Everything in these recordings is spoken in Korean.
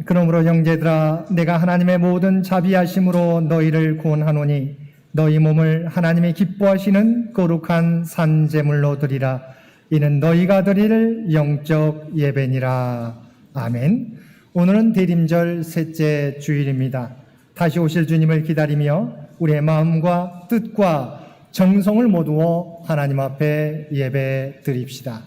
그러므로 형제들아, 내가 하나님의 모든 자비하심으로 너희를 구원하노니 너희 몸을 하나님이 기뻐하시는 거룩한 산제물로 드리라. 이는 너희가 드릴 영적 예배니라. 아멘. 오늘은 대림절 셋째 주일입니다. 다시 오실 주님을 기다리며 우리의 마음과 뜻과 정성을 모두어 하나님 앞에 예배 드립시다.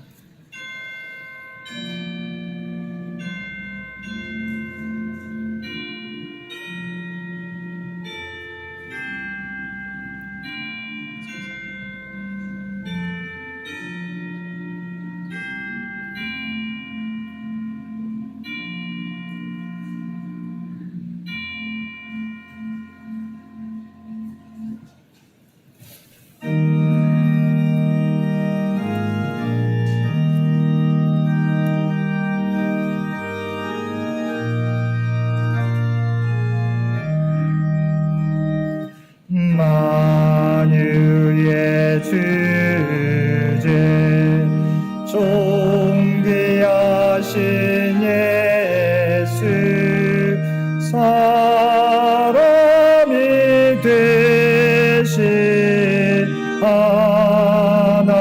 만유의 주제 존귀하신 예수 사람이 되신 하나님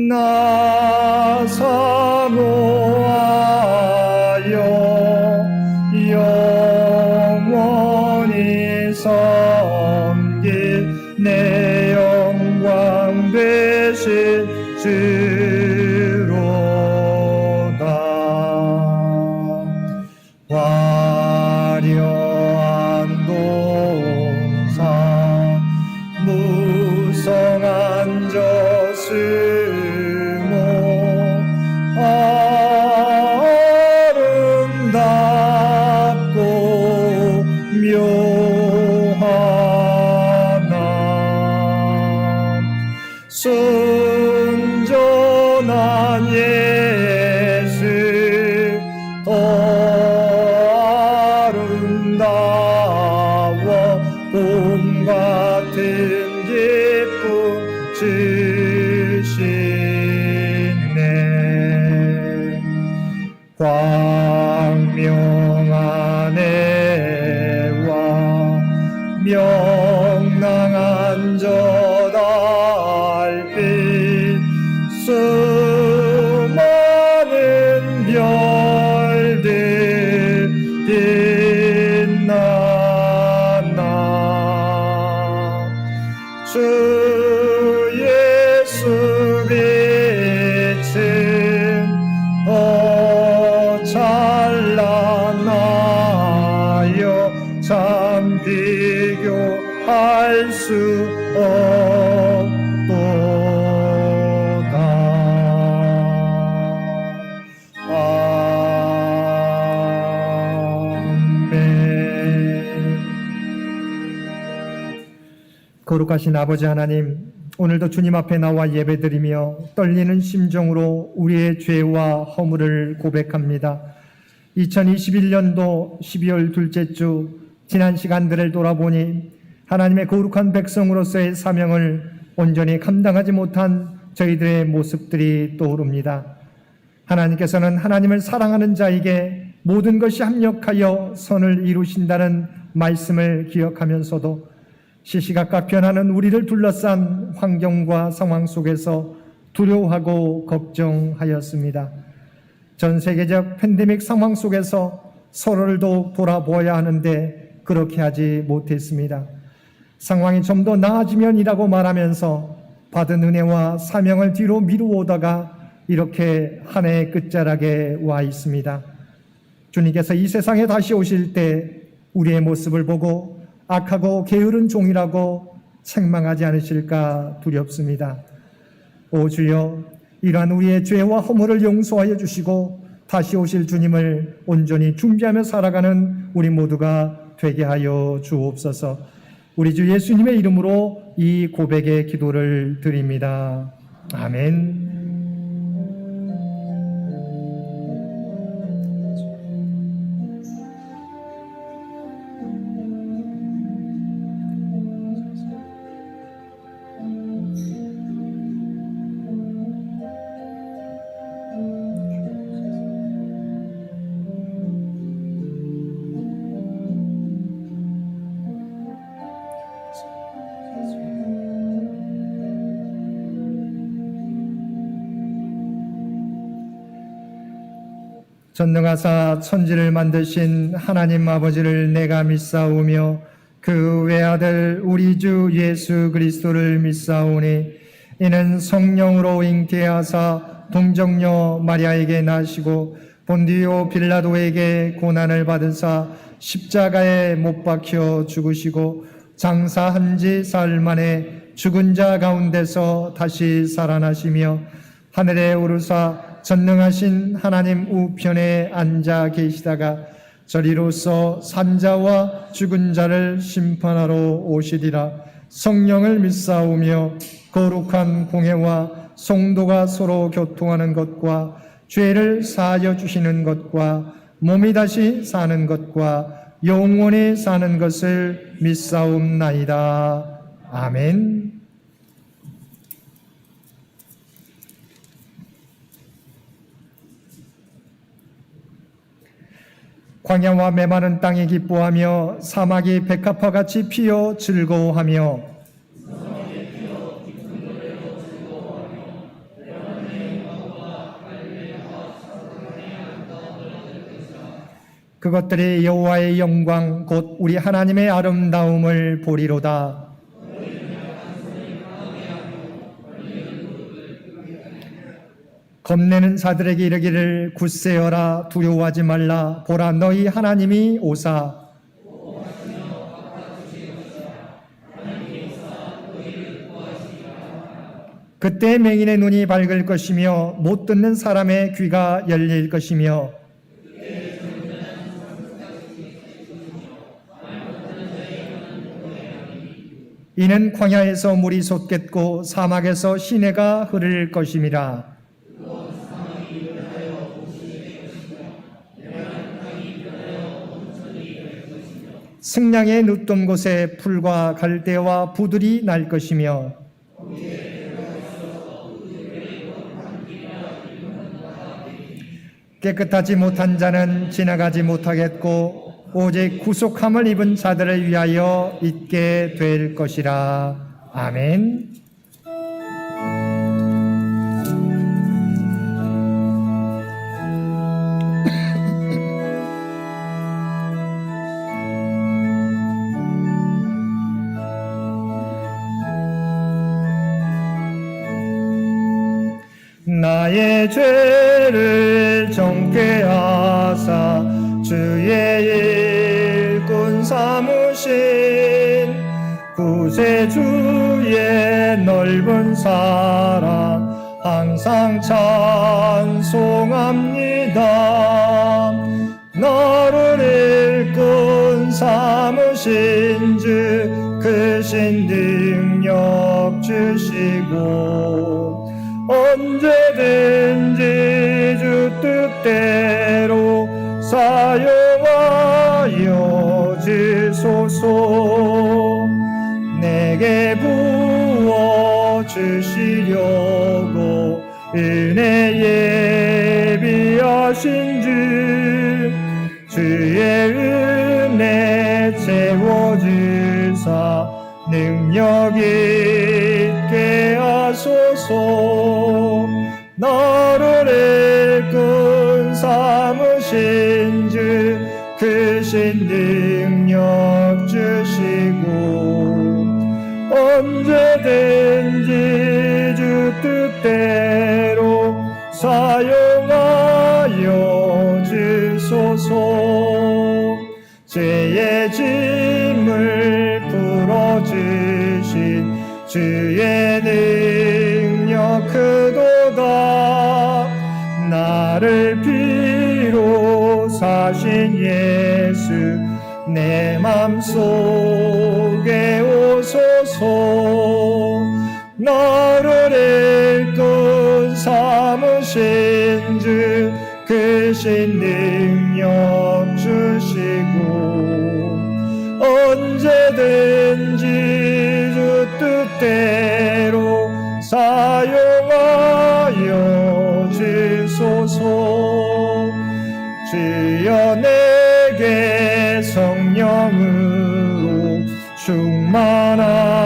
나 사모하여 영원히 섬길 내 영광 되신 주로다. 화려한 동산 무성한 저수모 아름답고 묘하나 순전한 예수 더 아름다워 봄 같은 기쁨 주시네. 광명한 해와 명랑한 저 달빛 수많은 별들 빛나나 주 예수 빛은 더 찬란하여 참 비교할 수 없도다. 아멘. 거룩하신 아버지 하나님, 오늘도 주님 앞에 나와 예배드리며 떨리는 심정으로 우리의 죄와 허물을 고백합니다. 2021년도 12월 둘째 주 지난 시간들을 돌아보니 하나님의 거룩한 백성으로서의 사명을 온전히 감당하지 못한 저희들의 모습들이 떠오릅니다. 하나님께서는 하나님을 사랑하는 자에게 모든 것이 합력하여 선을 이루신다는 말씀을 기억하면서도 시시각각 변하는 우리를 둘러싼 환경과 상황 속에서 두려워하고 걱정하였습니다. 전 세계적 팬데믹 상황 속에서 서로를 더욱 돌아보아야 하는데 그렇게 하지 못했습니다. 상황이 좀 더 나아지면이라고 말하면서 받은 은혜와 사명을 뒤로 미루어다가 이렇게 한 해의 끝자락에 와 있습니다. 주님께서 이 세상에 다시 오실 때 우리의 모습을 보고 악하고 게으른 종이라고 책망하지 않으실까 두렵습니다. 오 주여, 이러한 우리의 죄와 허물을 용서하여 주시고 다시 오실 주님을 온전히 준비하며 살아가는 우리 모두가 되게 하여 주옵소서. 우리 주 예수님의 이름으로 이 고백의 기도를 드립니다. 아멘. 전능하사 천지를 만드신 하나님 아버지를 내가 믿사오며 그 외아들 우리 주 예수 그리스도를 믿사오니 이는 성령으로 잉태하사 동정녀 마리아에게 나시고 본디오 빌라도에게 고난을 받으사 십자가에 못 박혀 죽으시고 장사한 지 사흘 만에 죽은 자 가운데서 다시 살아나시며 하늘에 오르사 전능하신 하나님 우편에 앉아 계시다가 저리로서 산자와 죽은 자를 심판하러 오시리라. 성령을 믿사오며 거룩한 공회와 성도가 서로 교통하는 것과 죄를 사하여 주시는 것과 몸이 다시 사는 것과 영원히 사는 것을 믿사옵나이다. 아멘. 광야와 메마른 땅이 기뻐하며 사막이 백합화같이 피어 즐거워하며 그것들이 여호와의 영광 곧 우리 하나님의 아름다움을 보리로다. 겁내는 자들에게 이르기를 굳세어라 두려워하지 말라 보라 너희 하나님이 오사 그때 맹인의 눈이 밝을 것이며 못 듣는 사람의 귀가 열릴 것이며 이는 광야에서 물이 솟겠고 사막에서 시내가 흐를 것임이라. 승냥의 눕던 곳에 풀과 갈대와 부들이 날 것이며 깨끗하지 못한 자는 지나가지 못하겠고 오직 구속함을 입은 자들을 위하여 있게 될 것이라. 아멘. 나의 죄를 정케 하사 주의 일꾼 삼으신 구세주의 넓은 사랑 항상 찬송합니다. 너를 일꾼 삼으신 주 크신 능력 주시고 언제든지 주 뜻대로 사용하여 주소서. 내게 부어 주시려고 은혜 예비하신 주 주의 은혜 채워주사 능력 있게 하소서. 너를 일꾼 삼으신 주 크신 능력 주시고 언제든지 주 뜻대로 사용하여 주소서. 죄의 짐을 풀어주신 주의 능력 크도다. 나를 피로 사신 예수 내 맘속에 오소서. 너를 일꾼 삼으신 주 크신 능력 주시고 언제든지 주 뜻대로 사용하여 주소서. 주여 내게 성령으로 충만하게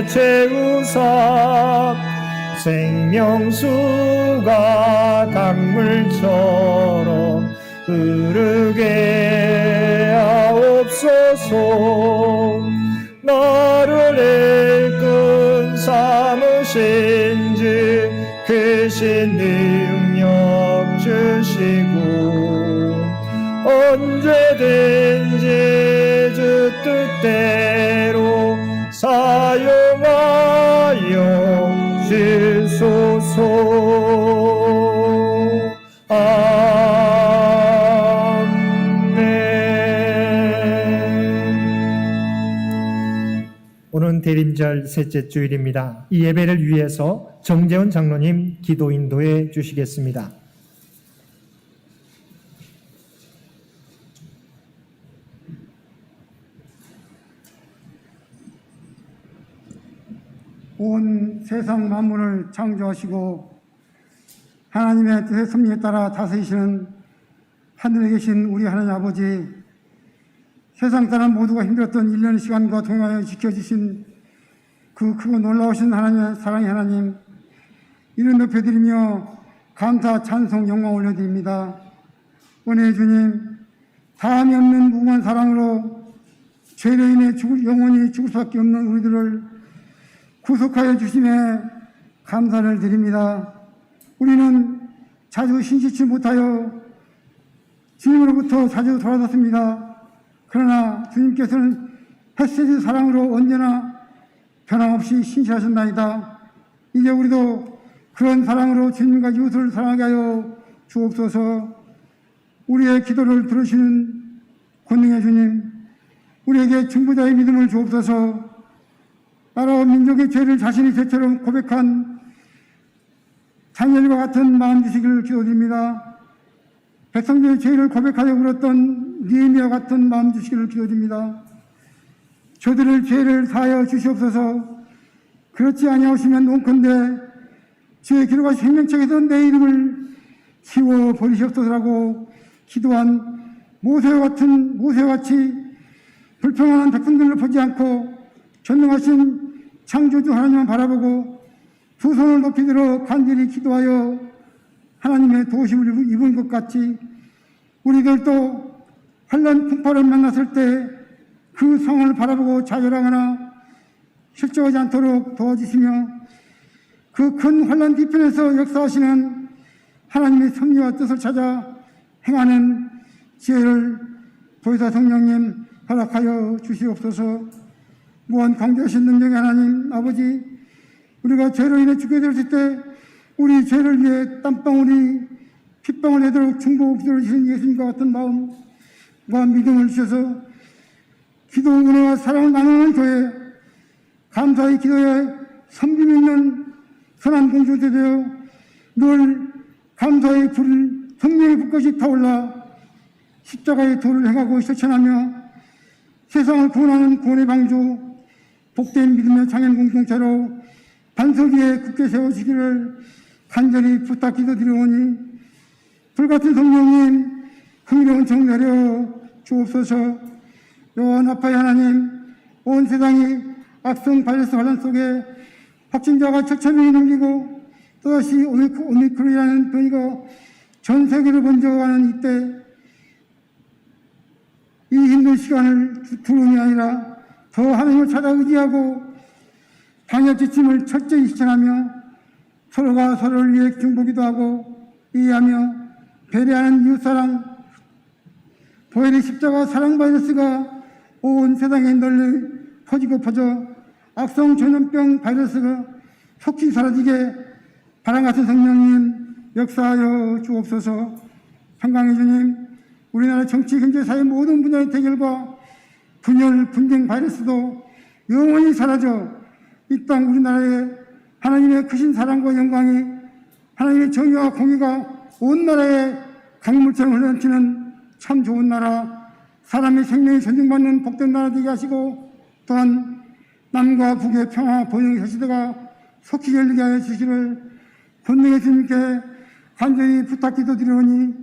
채우사 생명수가 강물처럼 흐르게 하옵소서. 나를 일꾼 삼으신지 크신 능력 주시고 언제든지 주 뜻대로 사용하여 주소서. 아멘. 오늘은 대림절 셋째 주일입니다. 이 예배를 위해서 정재훈 장로님 기도 인도해 주시겠습니다. 온 세상 만물을 창조하시고 하나님의 뜻의 섭리에 따라 다스리시는 하늘에 계신 우리 하나님 아버지, 세상 사람 모두가 힘들었던 1년의 시간과 동행하여 지켜주신 그 크고 놀라우신 하나님의 사랑의 하나님, 이를 높여드리며 감사, 찬송, 영광 올려드립니다. 은혜의 주님, 다함이 없는 무궁한 사랑으로 죄로 인해 영원히 죽을 수밖에 없는 우리들을 구속하여 주심에 감사를 드립니다. 우리는 자주 신실치 못하여 주님으로부터 자주 돌아섰습니다. 그러나 주님께서는 햇새의 사랑으로 언제나 변함없이 신실하셨나이다. 이제 우리도 그런 사랑으로 주님과 이웃을 사랑하게 하여 주옵소서. 우리의 기도를 들으시는 권능의 주님, 우리에게 중보자의 믿음을 주옵소서. 나라와 민족의 죄를 자신이 죄처럼 고백한 다니엘과 같은 마음 주시기를 기도드립니다. 백성들의 죄를 고백하여 울었던 느헤미야와 같은 마음 주시기를 기도드립니다. 저들을 죄를 사하여 주시옵소서. 그렇지 아니하시면 논컨대 주의 기록하신 생명책에서 내 이름을 지워버리시옵소서라고 기도한 모세와 같이 불평하는 백성들을 보지 않고 전능하신 창조주 하나님만 바라보고 두 손을 높이 들어 간절히 기도하여 하나님의 도우심을 입은 것 같이 우리들도 환난 풍파를 만났을 때 그 성을 바라보고 좌절하거나 실족하지 않도록 도와주시며 그 큰 환난 뒤편에서 역사하시는 하나님의 섭리와 뜻을 찾아 행하는 지혜를 보혜사 성령님 허락하여 주시옵소서. 무한 강대하신 능력의 하나님 아버지, 우리가 죄로 인해 죽게 될 때 우리 죄를 위해 땀방울이 핏방울 내도록 중보 기도를 주신 예수님과 같은 마음과 믿음을 주셔서 기도 은혜와 사랑을 나누는 교회, 감사의 기도에 섬김 있는 선한 공주들 되어 늘 감사의 불, 성령의 불꽃이 타올라 십자가의 도를 행하고 실천하며 세상을 구원하는 구원의 방주, 복된 믿음의 장인 공동체로 반석 위에 굳게 세워주시기를 간절히 부탁 기도드리오니 불같은 성령님 흥미로운 정 내려 주옵소서. 요한 아파의 하나님, 온 세상이 악성 바이러스 환란 속에 확진자가 천천히 넘기고 또다시 오미크론이라는 변이가 전 세계를 번져가는 이때 이 힘든 시간을 두려움이 아니라 더 하나님을 찾아 의지하고 방역 지침을 철저히 실천하며 서로가 서로를 위해 중보기도 하고 이해하며 배려하는 이웃사랑, 보혈의 십자가 사랑 바이러스가 온 세상에 널리 퍼지고 퍼져 악성 전염병 바이러스가 속히 사라지게 바람 같은 성령님 역사하여 주옵소서. 평강의 주님, 우리나라 정치, 경제, 사회 모든 분야의 대결과 분열, 분쟁 바이러스도 영원히 사라져 이 땅 우리나라에 하나님의 크신 사랑과 영광이, 하나님의 정의와 공의가 온 나라에 강물처럼 흘러넘치는 참 좋은 나라, 사람의 생명이 존중받는 복된 나라 되게 하시고 또한 남과 북의 평화, 번영의 시대가 속히 열리게 하여 주시기를 권능의 주님께 간절히 부탁 기도드리오니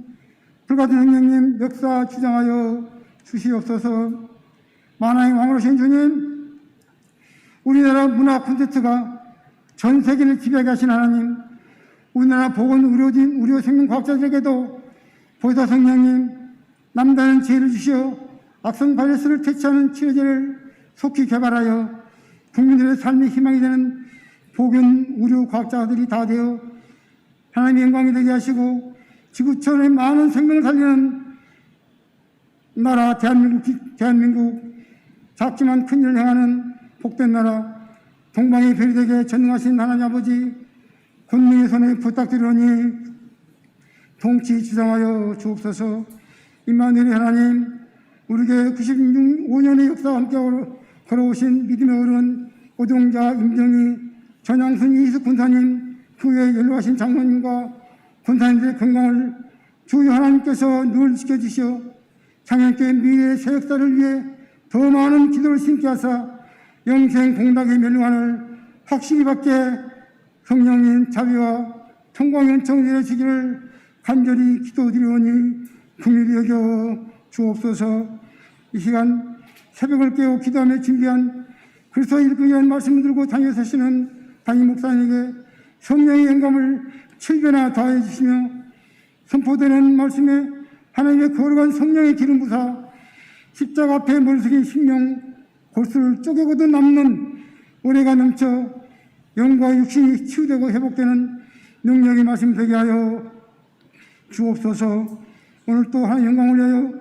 불같은 성령님 역사 주장하여 주시옵소서. 만왕의 왕으로신 주님, 우리나라 문화 콘텐츠가 전 세계를 지배하게 하신 하나님, 우리나라 보건, 의료진, 의료 생명과학자들에게도 보혜사 성령님, 남다른 지혜를 주시어 악성 바이러스를 퇴치하는 치료제를 속히 개발하여 국민들의 삶의 희망이 되는 보건 의료 과학자들이 다 되어 하나님의 영광이 되게 하시고 지구촌의 많은 생명을 살리는 나라 대한민국 작지만 큰 일을 행하는 복된 나라 동방의 별이 되게 전능하신 하나님 아버지 권능의 손에 부탁드리오니 통치 주장하여 주옵소서. 임마누엘 하나님, 우리에게 95년의 역사와 함께 걸어오신 믿음의 어른 오종자 임정희 전양순 이희숙 군사님, 후에 연로하신 장로님과 군사님들의 건강을 주 하나님께서 늘 지켜주시어 장애인교회 미래의 새 역사를 위해 더 많은 기도를 심게 하사 영생 공덕의 멸류관을 확실히 받게 성령님 자비와 통광 연청 내려주기를 간절히 기도드리오니 긍휼히 여겨 주옵소서. 이 시간 새벽을 깨워 기도하며 준비한 그리스도의 일꾼 위한 말씀을 들고 당에 서시는 담임 목사님에게 성령의 영감을 7배나 더해 주시며 선포되는 말씀에 하나님의 거룩한 성령의 기름 부사 십자가 앞에 머리속에 심령 골수를 쪼개고도 남는 오래가 넘쳐 영과 육신이 치유되고 회복되는 능력의 말씀 되게 하여 주옵소서. 오늘 또 하나님 영광을 위하여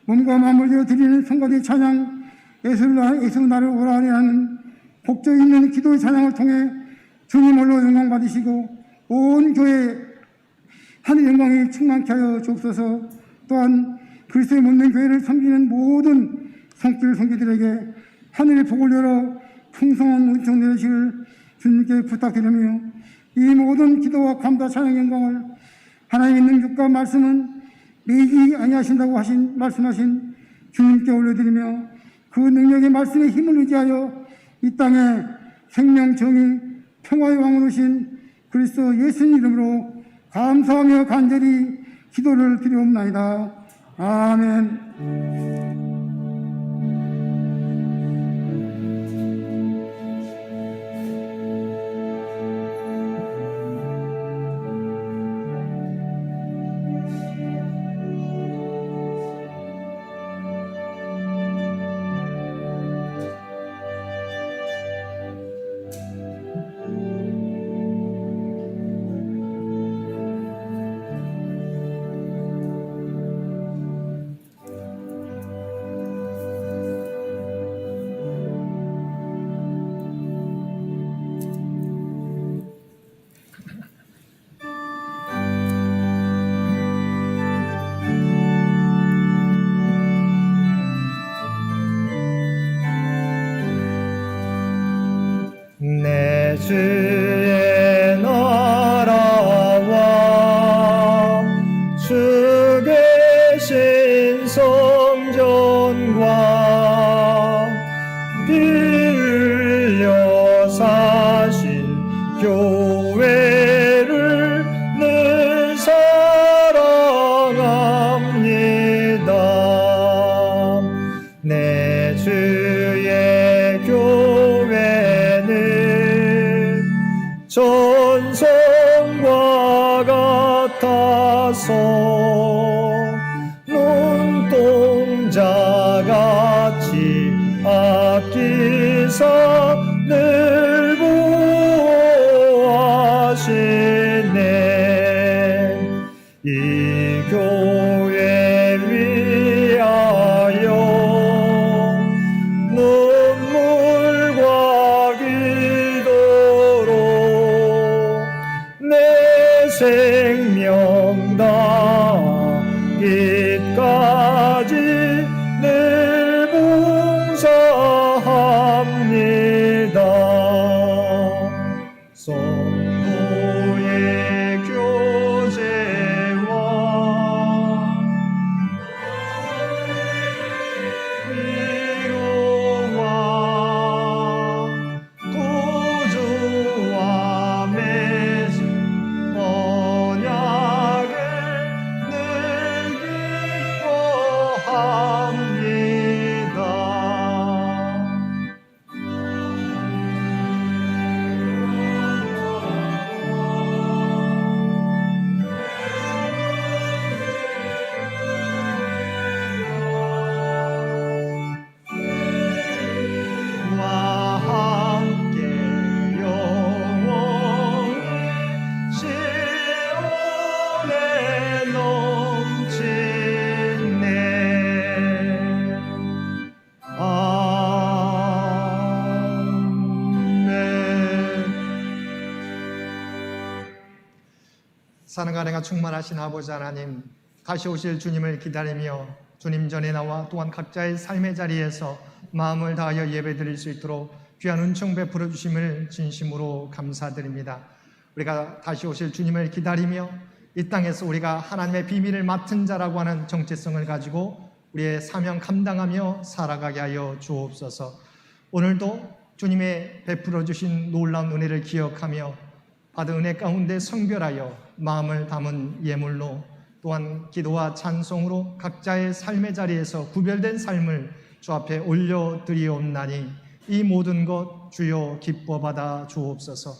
몸과 마음을 되어 드리는 성가대 찬양 예수 나를 오라 하는 복적 있는 기도의 찬양을 통해 주님 홀로 영광 받으시고 온 교회 하늘 영광이 충만케 하여 주옵소서. 또한 그리스도의 몸된 교회를 섬기는 모든 성길 성교들에게 하늘의 복을 열어 풍성한 은총 내리시길 주님께 부탁드리며 이 모든 기도와 감사 찬양 영광을 하나님의 능력과 말씀은 매기 아니하신다고 말씀하신 주님께 올려드리며 그 능력의 말씀의 힘을 의지하여 이 땅에 생명 정의 평화의 왕으로 오신 그리스도 예수님 이름으로 감사하며 간절히 기도를 드리옵나이다. 아멘. 내 주의 나라와 주 계신 성전과 빌려 사실 교회를 늘 사랑합니다. 내 주의 교회는 전성과 같아서 눈동자같이 아끼사 늘 보호하시네. 이 교회 위하여 눈물과 기도로 내 생명 다기까지 늘 봉사합니다. 성도의 교제와 위로와 구주와 맺은 언약을 늘 사랑과 은혜가 충만하신 아버지 하나님, 다시 오실 주님을 기다리며 주님 전에 나와 또한 각자의 삶의 자리에서 마음을 다하여 예배드릴 수 있도록 귀한 은총 베풀어 주심을 진심으로 감사드립니다. 우리가 다시 오실 주님을 기다리며 이 땅에서 우리가 하나님의 비밀을 맡은 자라고 하는 정체성을 가지고 우리의 사명 감당하며 살아가게 하여 주옵소서. 오늘도 주님의 베풀어 주신 놀라운 은혜를 기억하며 받은 은혜 가운데 성별하여 마음을 담은 예물로 또한 기도와 찬송으로 각자의 삶의 자리에서 구별된 삶을 주 앞에 올려드리옵나니 이 모든 것 주여 기뻐 받아 주옵소서.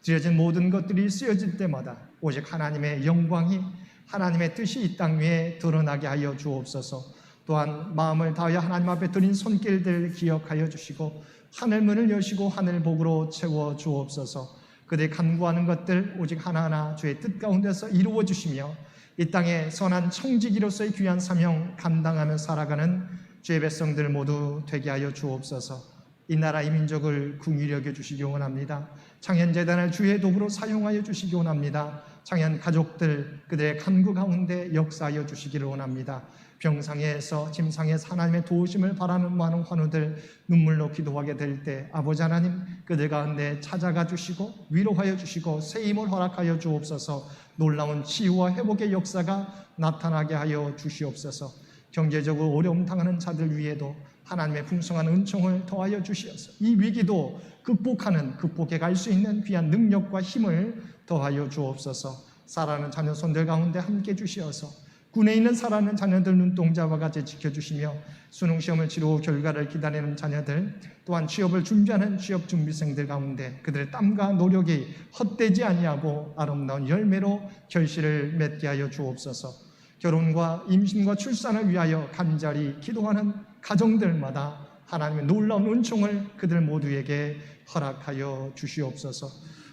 드려진 모든 것들이 쓰여질 때마다 오직 하나님의 영광이, 하나님의 뜻이 이 땅 위에 드러나게 하여 주옵소서. 또한 마음을 다하여 하나님 앞에 드린 손길들 기억하여 주시고 하늘문을 여시고 하늘복으로 채워 주옵소서. 그들이 간구하는 것들 오직 하나하나 주의 뜻 가운데서 이루어 주시며 이 땅에 선한 청지기로서의 귀한 사명 감당하며 살아가는 주의 백성들 모두 되게 하여 주옵소서. 이 나라 이 민족을 긍휼히 여겨 주시기 원합니다. 창현재단을 주의 도구로 사용하여 주시기 원합니다. 창현 가족들 그들의 간구 가운데 역사하여 주시기를 원합니다. 병상에서 침상에서 하나님의 도우심을 바라는 많은 환우들 눈물로 기도하게 될 때 아버지 하나님 그들 가운데 찾아가 주시고 위로하여 주시고 새 힘을 허락하여 주옵소서. 놀라운 치유와 회복의 역사가 나타나게 하여 주시옵소서. 경제적으로 어려움 당하는 자들 위에도 하나님의 풍성한 은총을 더하여 주시옵소서. 이 위기도 극복해 갈 수 있는 귀한 능력과 힘을 더하여 주옵소서. 살아가는 자녀 손들 가운데 함께 주시어서 군에 있는 살아가는 자녀들 눈동자와 같이 지켜주시며 수능시험을 치르고 결과를 기다리는 자녀들 또한 취업을 준비하는 취업준비생들 가운데 그들의 땀과 노력이 헛되지 아니하고 아름다운 열매로 결실을 맺게 하여 주옵소서. 결혼과 임신과 출산을 위하여 간절히 기도하는 가정들마다 하나님의 놀라운 은총을 그들 모두에게 허락하여 주시옵소서.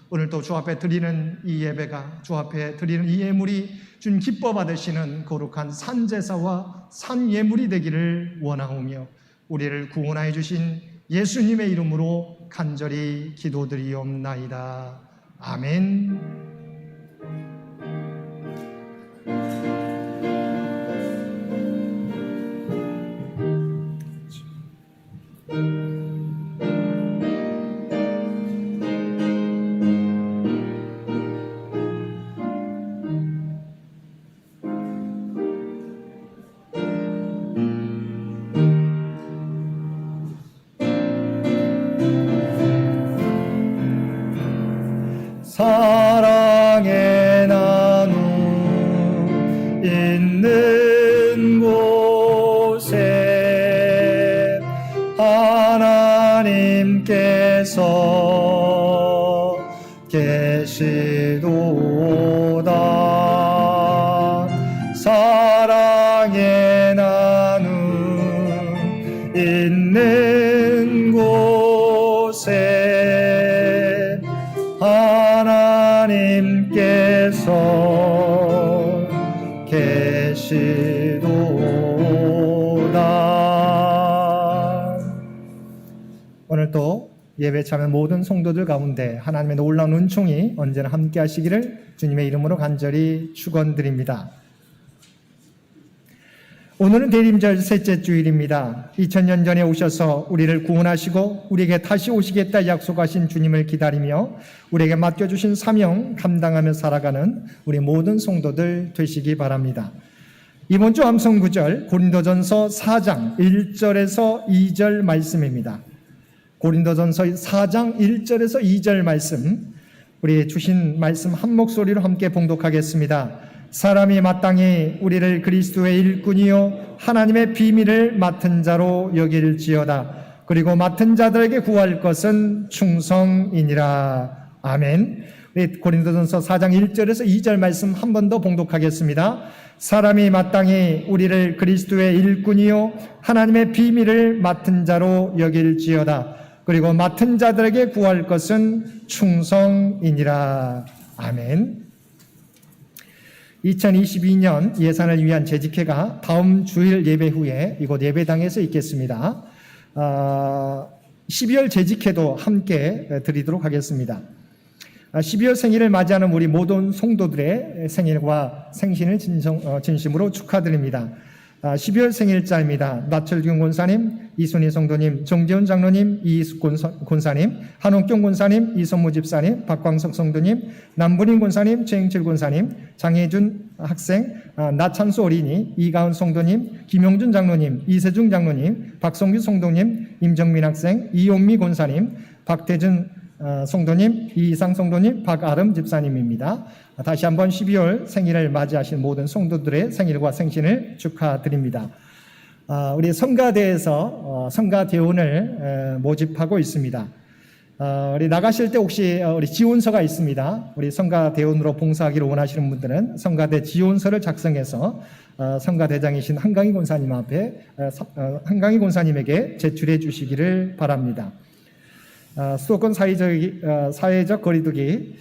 오늘도 주 앞에 드리는 이 예배가, 주 앞에 드리는 이 예물이 주님 기뻐 받으시는 거룩한 산제사와 산예물이 되기를 원하오며 우리를 구원하여 주신 예수님의 이름으로 간절히 기도드리옵나이다. 아멘. 사랑의 나눔 있는 곳에 하나님께서 계시도다. 사랑의 나눔 있는 곳에 하나님께서 계시도다. 오늘도 예배 참여 모든 성도들 가운데 하나님의 놀라운 은총이 언제나 함께 하시기를 주님의 이름으로 간절히 축원드립니다. 오늘은 대림절 셋째 주일입니다. 2000년 전에 오셔서 우리를 구원하시고 우리에게 다시 오시겠다 약속하신 주님을 기다리며 우리에게 맡겨주신 사명 감당하며 살아가는 우리 모든 성도들 되시기 바랍니다. 이번 주 암송 구절 고린도전서 4장 1절에서 2절 말씀입니다. 고린도전서 4장 1절에서 2절 말씀, 우리 주신 말씀 한 목소리로 함께 봉독하겠습니다. 사람이 마땅히 우리를 그리스도의 일꾼이요 하나님의 비밀을 맡은 자로 여길지어다. 그리고 맡은 자들에게 구할 것은 충성이니라. 아멘. 우리 고린도전서 4장 1절에서 2절 말씀 한 번 더 봉독하겠습니다. 사람이 마땅히 우리를 그리스도의 일꾼이요 하나님의 비밀을 맡은 자로 여길지어다. 그리고 맡은 자들에게 구할 것은 충성이니라. 아멘. 2022년 예산을 위한 재직회가 다음 주일 예배 후에 이곳 예배당에서 있겠습니다. 12월 재직회도 함께 드리도록 하겠습니다. 12월 생일을 맞이하는 우리 모든 성도들의 생일과 생신을 진심으로 축하드립니다. 12월 생일자입니다. 나철균 권사님, 이순희 성도님, 정재훈 장로님, 이희숙 권사님, 한옥경 권사님, 이선무 집사님, 박광석 성도님, 남분인 권사님, 최영철 권사님, 장혜준 학생, 나찬수 어린이, 이가은 성도님, 김용준 장로님, 이세중 장로님, 박성규 성도님, 임정민 학생, 이용미 권사님, 박태준 성도님, 이희상 성도님, 박아름 집사님입니다. 다시 한번 12월 생일을 맞이하신 모든 성도들의 생일과 생신을 축하드립니다. 우리 성가대에서 성가대원을 모집하고 있습니다. 우리 나가실 때 혹시 우리 지원서가 있습니다. 우리 성가대원으로 봉사하기를 원하시는 분들은 성가대 지원서를 작성해서 성가대장이신 한강희 권사님 앞에 한강희 권사님에게 제출해 주시기를 바랍니다. 수도권 사회적 거리두기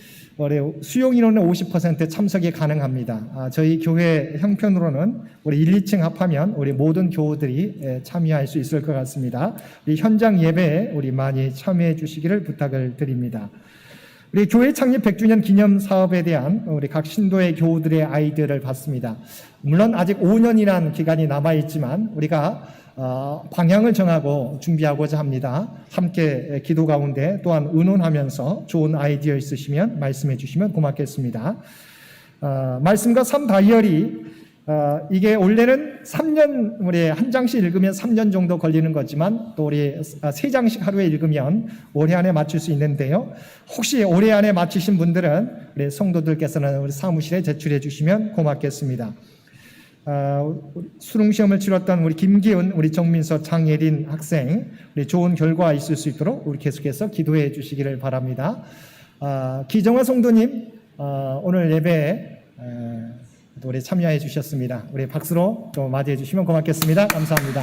수용 인원의 50% 참석이 가능합니다. 저희 교회 형편으로는 우리 1, 2층 합하면 우리 모든 교우들이 참여할 수 있을 것 같습니다. 우리 현장 예배에 우리 많이 참여해 주시기를 부탁을 드립니다. 우리 교회 창립 100주년 기념 사업에 대한 우리 각 신도의 교우들의 아이디어를 봤습니다. 물론 아직 5년이라는 기간이 남아 있지만 우리가 방향을 정하고 준비하고자 합니다. 함께 기도 가운데 또한 의논하면서 좋은 아이디어 있으시면 말씀해 주시면 고맙겠습니다. 말씀과 삶 다이어리 이게 원래는 3년 우리 한 장씩 읽으면 3년 정도 걸리는 거지만 또 우리 3장씩 하루에 읽으면 올해 안에 마칠 수 있는데요. 혹시 올해 안에 마치신 분들은 우리 성도들께서는 우리 사무실에 제출해 주시면 고맙겠습니다. 수능시험을 치렀던 우리 김기훈, 우리 정민서, 장예린 학생 우리 좋은 결과 있을 수 있도록 우리 계속해서 기도해 주시기를 바랍니다. 기정화 성도님 오늘 예배에 우리 참여해 주셨습니다. 우리 박수로 좀 맞이해 주시면 고맙겠습니다. 감사합니다.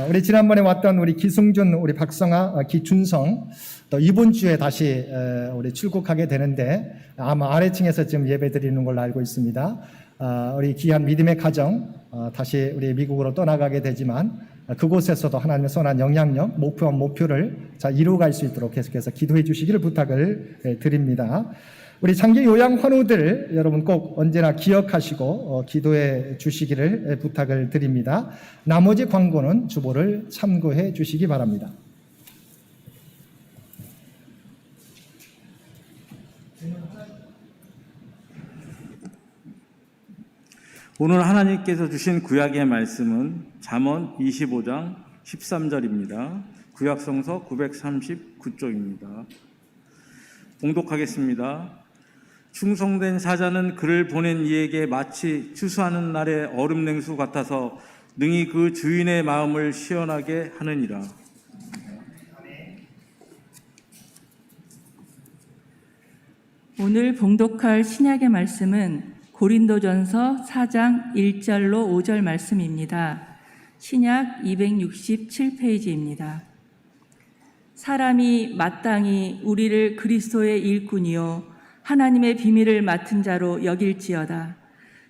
우리 지난번에 왔던 우리 기승준, 우리 박성아, 기준성 또 이번 주에 다시 우리 출국하게 되는데 아마 아래층에서 지금 예배 드리는 걸로 알고 있습니다. 우리 귀한 믿음의 가정 다시 우리 미국으로 떠나가게 되지만 그곳에서도 하나님의 선한 영향력, 목표를 잘 이루어갈 수 있도록 계속해서 기도해 주시기를 부탁을 드립니다. 우리 장기 요양 환우들 여러분 꼭 언제나 기억하시고 기도해 주시기를 부탁을 드립니다. 나머지 광고는 주보를 참고해 주시기 바랍니다. 오늘 하나님께서 주신 구약의 말씀은 잠언 25장 13절입니다. 구약성서 939쪽입니다. 봉독하겠습니다. 충성된 사자는 그를 보낸 이에게 마치 추수하는 날의 얼음 냉수 같아서 능히 그 주인의 마음을 시원하게 하느니라. 오늘 봉독할 신약의 말씀은 고린도전서 4장 1절로 5절 말씀입니다. 신약 267페이지입니다. 사람이 마땅히 우리를 그리스도의 일꾼이요 하나님의 비밀을 맡은 자로 여길지어다.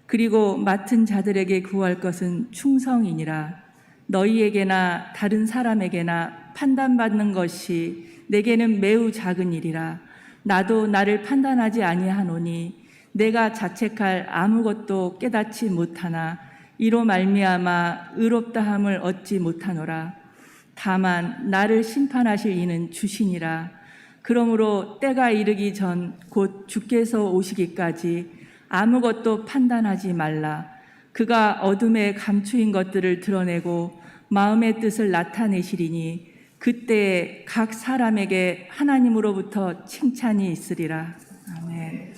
그리고 맡은 자들에게 구할 것은 충성이니라. 너희에게나 다른 사람에게나 판단받는 것이 내게는 매우 작은 일이라. 나도 나를 판단하지 아니하노니 내가 자책할 아무것도 깨닫지 못하나 이로 말미암아 의롭다함을 얻지 못하노라. 다만 나를 심판하실 이는 주시니라. 그러므로 때가 이르기 전 곧 주께서 오시기까지 아무것도 판단하지 말라. 그가 어둠에 감추인 것들을 드러내고 마음의 뜻을 나타내시리니 그때에 각 사람에게 하나님으로부터 칭찬이 있으리라. 아멘.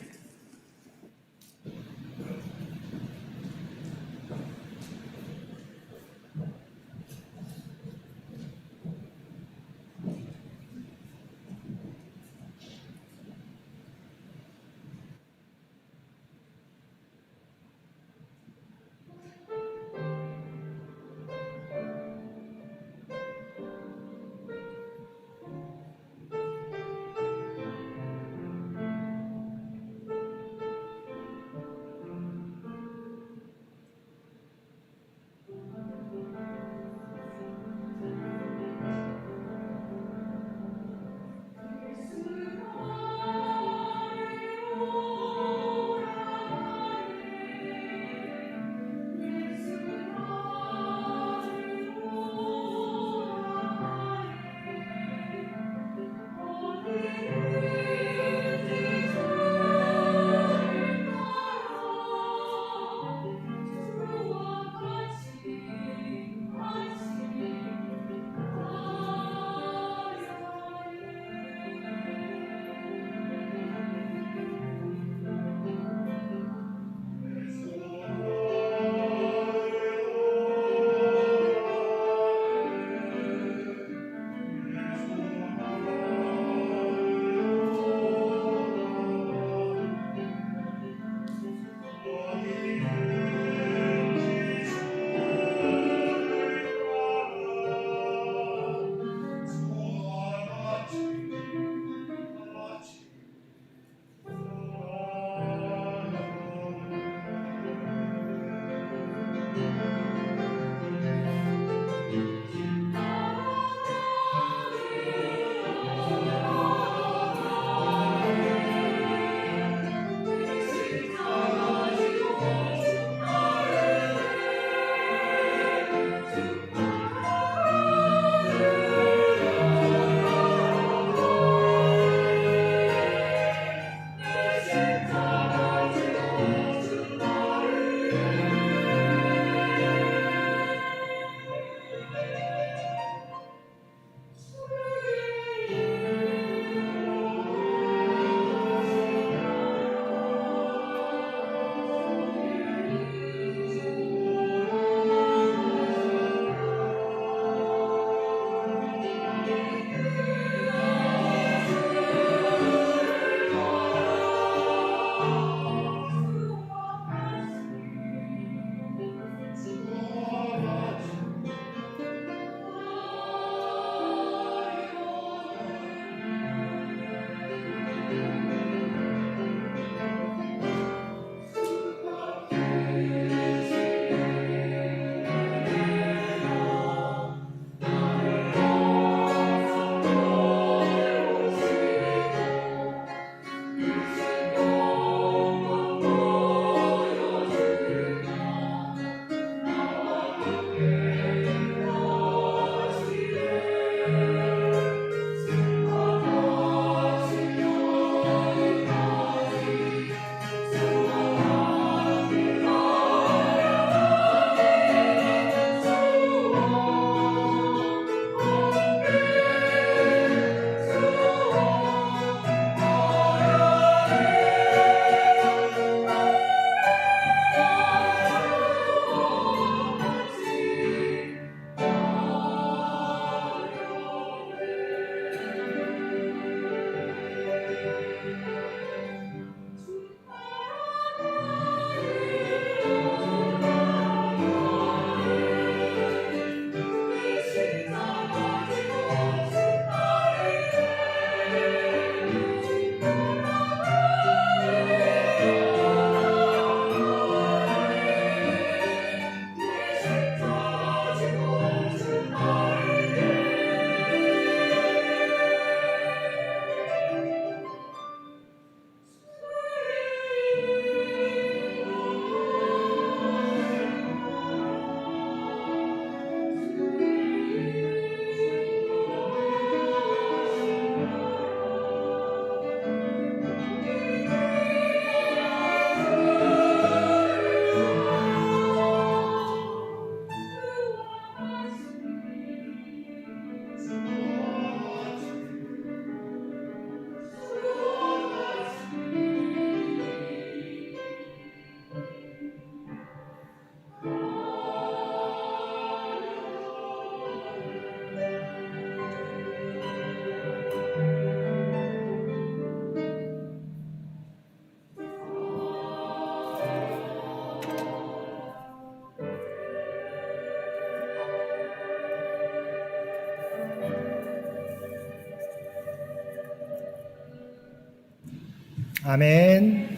아멘.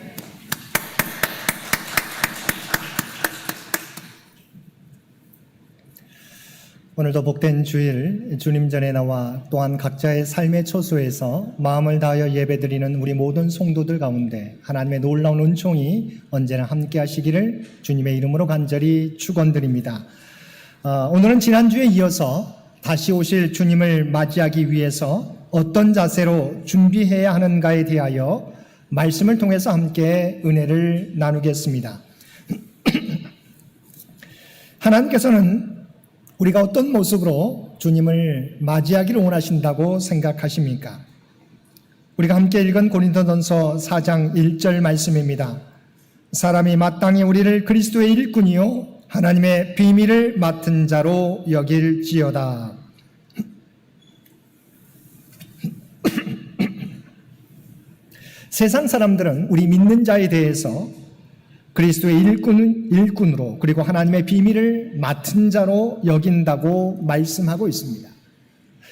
오늘도 복된 주일 주님 전에 나와 또한 각자의 삶의 처소에서 마음을 다하여 예배드리는 우리 모든 성도들 가운데 하나님의 놀라운 은총이 언제나 함께 하시기를 주님의 이름으로 간절히 축원드립니다. 오늘은 지난주에 이어서 다시 오실 주님을 맞이하기 위해서 어떤 자세로 준비해야 하는가에 대하여 말씀을 통해서 함께 은혜를 나누겠습니다. 하나님께서는 우리가 어떤 모습으로 주님을 맞이하기를 원하신다고 생각하십니까? 우리가 함께 읽은 고린도전서 4장 1절 말씀입니다. 사람이 마땅히 우리를 그리스도의 일꾼이요 하나님의 비밀을 맡은 자로 여길지어다. 세상 사람들은 우리 믿는 자에 대해서 그리스도의 일꾼으로 그리고 하나님의 비밀을 맡은 자로 여긴다고 말씀하고 있습니다.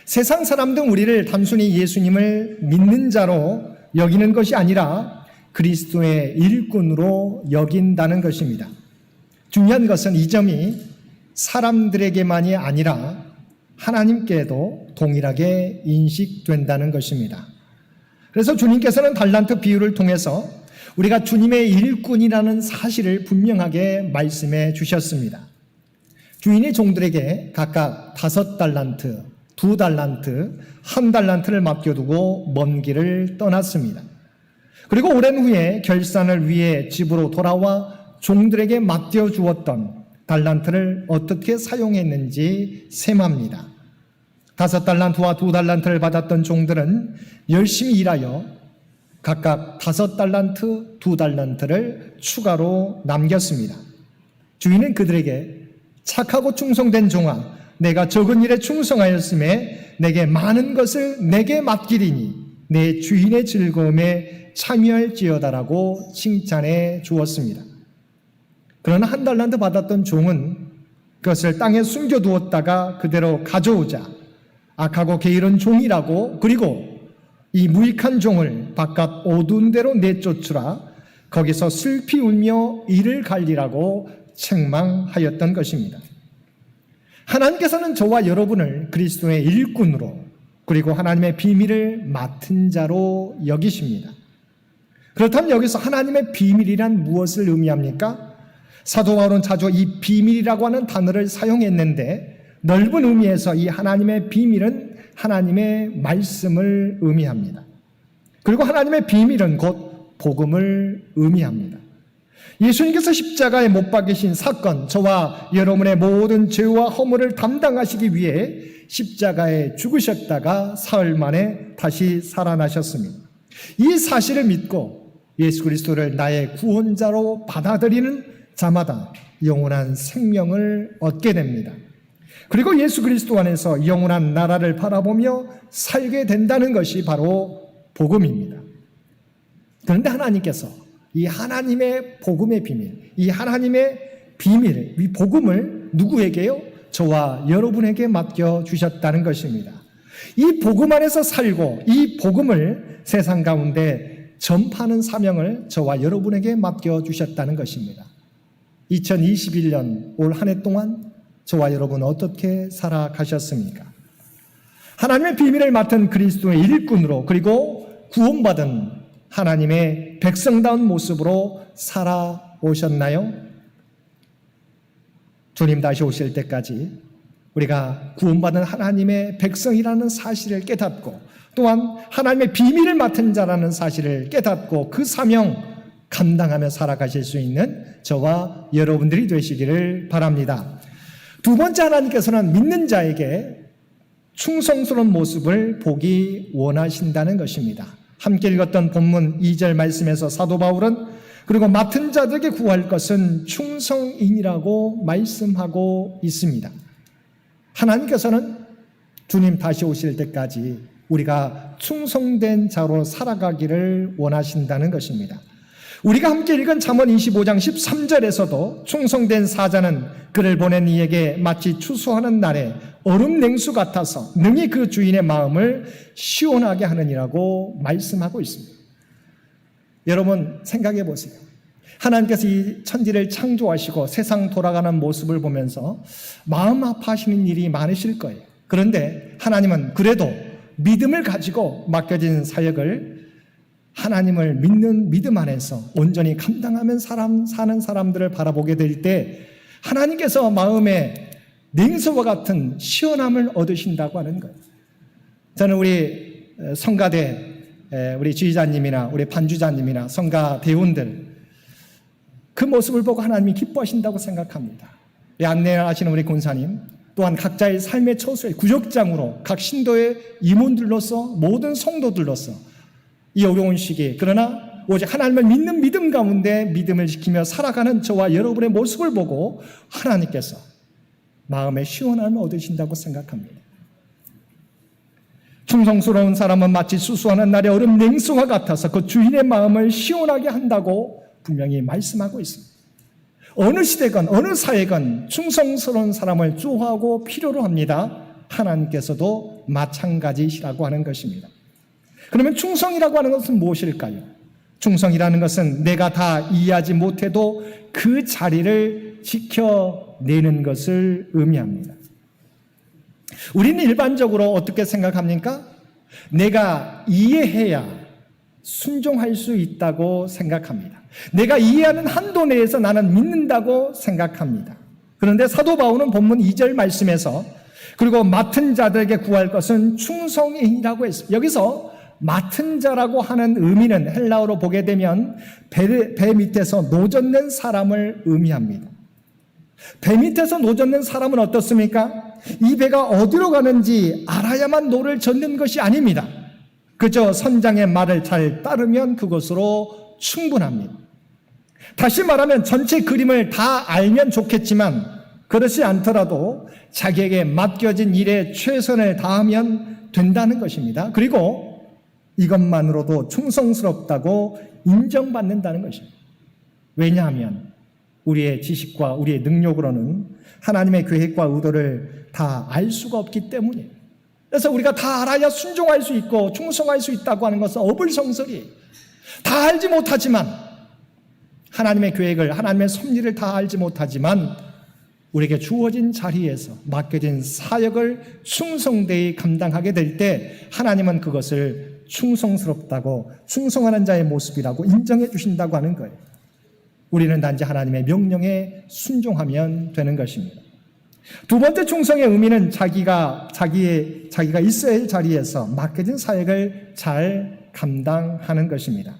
세상 사람들은 우리를 단순히 예수님을 믿는 자로 여기는 것이 아니라 그리스도의 일꾼으로 여긴다는 것입니다. 중요한 것은 이 점이 사람들에게만이 아니라 하나님께도 동일하게 인식된다는 것입니다. 그래서 주님께서는 달란트 비유를 통해서 우리가 주님의 일꾼이라는 사실을 분명하게 말씀해 주셨습니다. 주인이 종들에게 각각 5달란트, 2달란트, 1달란트를 맡겨두고 먼 길을 떠났습니다. 그리고 오랜 후에 결산을 위해 집으로 돌아와 종들에게 맡겨주었던 달란트를 어떻게 사용했는지 셈합니다. 5달란트와 2달란트를 받았던 종들은 열심히 일하여 각각 5달란트, 2달란트를 추가로 남겼습니다. 주인은 그들에게 착하고 충성된 종아, 내가 적은 일에 충성하였음에 내게 많은 것을 내게 맡기리니 내 주인의 즐거움에 참여할지어다라고 칭찬해 주었습니다. 그러나 1달란트 받았던 종은 그것을 땅에 숨겨두었다가 그대로 가져오자 악하고 게으른 종이라고, 그리고 이 무익한 종을 바깥 어두운 데로 내쫓으라, 거기서 슬피 울며 이를 갈리라고 책망하였던 것입니다. 하나님께서는 저와 여러분을 그리스도의 일꾼으로 그리고 하나님의 비밀을 맡은 자로 여기십니다. 그렇다면 여기서 하나님의 비밀이란 무엇을 의미합니까? 사도 바울은 자주 이 비밀이라고 하는 단어를 사용했는데 넓은 의미에서 이 하나님의 비밀은 하나님의 말씀을 의미합니다. 그리고 하나님의 비밀은 곧 복음을 의미합니다. 예수님께서 십자가에 못 박히신 사건, 저와 여러분의 모든 죄와 허물을 담당하시기 위해 십자가에 죽으셨다가 사흘 만에 다시 살아나셨습니다. 이 사실을 믿고 예수 그리스도를 나의 구원자로 받아들이는 자마다 영원한 생명을 얻게 됩니다. 그리고 예수 그리스도 안에서 영원한 나라를 바라보며 살게 된다는 것이 바로 복음입니다. 그런데 하나님께서 이 하나님의 복음의 비밀, 이 하나님의 비밀, 이 복음을 누구에게요? 저와 여러분에게 맡겨주셨다는 것입니다. 이 복음 안에서 살고 이 복음을 세상 가운데 전파하는 사명을 저와 여러분에게 맡겨주셨다는 것입니다. 2021년 올 한 해 동안 저와 여러분 어떻게 살아가셨습니까? 하나님의 비밀을 맡은 그리스도의 일꾼으로 그리고 구원받은 하나님의 백성다운 모습으로 살아오셨나요? 주님 다시 오실 때까지 우리가 구원받은 하나님의 백성이라는 사실을 깨닫고 또한 하나님의 비밀을 맡은 자라는 사실을 깨닫고 그 사명 감당하며 살아가실 수 있는 저와 여러분들이 되시기를 바랍니다. 두 번째, 하나님께서는 믿는 자에게 충성스러운 모습을 보기 원하신다는 것입니다. 함께 읽었던 본문 2절 말씀에서 사도 바울은 그리고 맡은 자들에게 구할 것은 충성인이라고 말씀하고 있습니다. 하나님께서는 주님 다시 오실 때까지 우리가 충성된 자로 살아가기를 원하신다는 것입니다. 우리가 함께 읽은 잠언 25장 13절에서도 충성된 사자는 그를 보낸 이에게 마치 추수하는 날에 얼음 냉수 같아서 능히 그 주인의 마음을 시원하게 하느니라고 말씀하고 있습니다. 여러분 생각해 보세요. 하나님께서 이 천지를 창조하시고 세상 돌아가는 모습을 보면서 마음 아파하시는 일이 많으실 거예요. 그런데 하나님은 그래도 믿음을 가지고 맡겨진 사역을 하나님을 믿는 믿음 안에서 온전히 감당하면 사는 사람들을 바라보게 될 때 하나님께서 마음에 냉소와 같은 시원함을 얻으신다고 하는 거예요. 저는 우리 성가대 우리 지휘자님이나 우리 반주자님이나 성가 대원들 그 모습을 보고 하나님이 기뻐하신다고 생각합니다. 안내하시는 우리 권사님 또한 각자의 삶의 처소의 구역장으로 각 신도의 임원들로서 모든 성도들로서 이 어려운 시기 그러나 오직 하나님을 믿는 믿음 가운데 믿음을 지키며 살아가는 저와 여러분의 모습을 보고 하나님께서 마음의 시원함을 얻으신다고 생각합니다. 충성스러운 사람은 마치 수수하는 날의 얼음 냉수와 같아서 그 주인의 마음을 시원하게 한다고 분명히 말씀하고 있습니다. 어느 시대건 어느 사회건 충성스러운 사람을 좋아하고 필요로 합니다. 하나님께서도 마찬가지시라고 하는 것입니다. 그러면 충성이라고 하는 것은 무엇일까요? 충성이라는 것은 내가 다 이해하지 못해도 그 자리를 지켜내는 것을 의미합니다. 우리는 일반적으로 어떻게 생각합니까? 내가 이해해야 순종할 수 있다고 생각합니다. 내가 이해하는 한도 내에서 나는 믿는다고 생각합니다. 그런데 사도 바울은 본문 2절 말씀에서 그리고 맡은 자들에게 구할 것은 충성이라고 했습니다. 여기서 맡은 자라고 하는 의미는 헬라어로 보게 되면 배 밑에서 노젓는 사람을 의미합니다. 배 밑에서 노젓는 사람은 어떻습니까? 이 배가 어디로 가는지 알아야만 노를 젓는 것이 아닙니다. 그저 선장의 말을 잘 따르면 그것으로 충분합니다. 다시 말하면 전체 그림을 다 알면 좋겠지만 그렇지 않더라도 자기에게 맡겨진 일에 최선을 다하면 된다는 것입니다. 그리고 이것만으로도 충성스럽다고 인정받는다는 것입니다. 왜냐하면 우리의 지식과 우리의 능력으로는 하나님의 계획과 의도를 다 알 수가 없기 때문이에요. 그래서 우리가 다 알아야 순종할 수 있고 충성할 수 있다고 하는 것은 어불성설이에요. 다 알지 못하지만 하나님의 계획을 하나님의 섭리를 다 알지 못하지만 우리에게 주어진 자리에서 맡겨진 사역을 충성되이 감당하게 될 때 하나님은 그것을 충성스럽다고 충성하는 자의 모습이라고 인정해 주신다고 하는 거예요. 우리는 단지 하나님의 명령에 순종하면 되는 것입니다. 두 번째 충성의 의미는 자기가 있어야 할 자리에서 맡겨진 사역을 잘 감당하는 것입니다.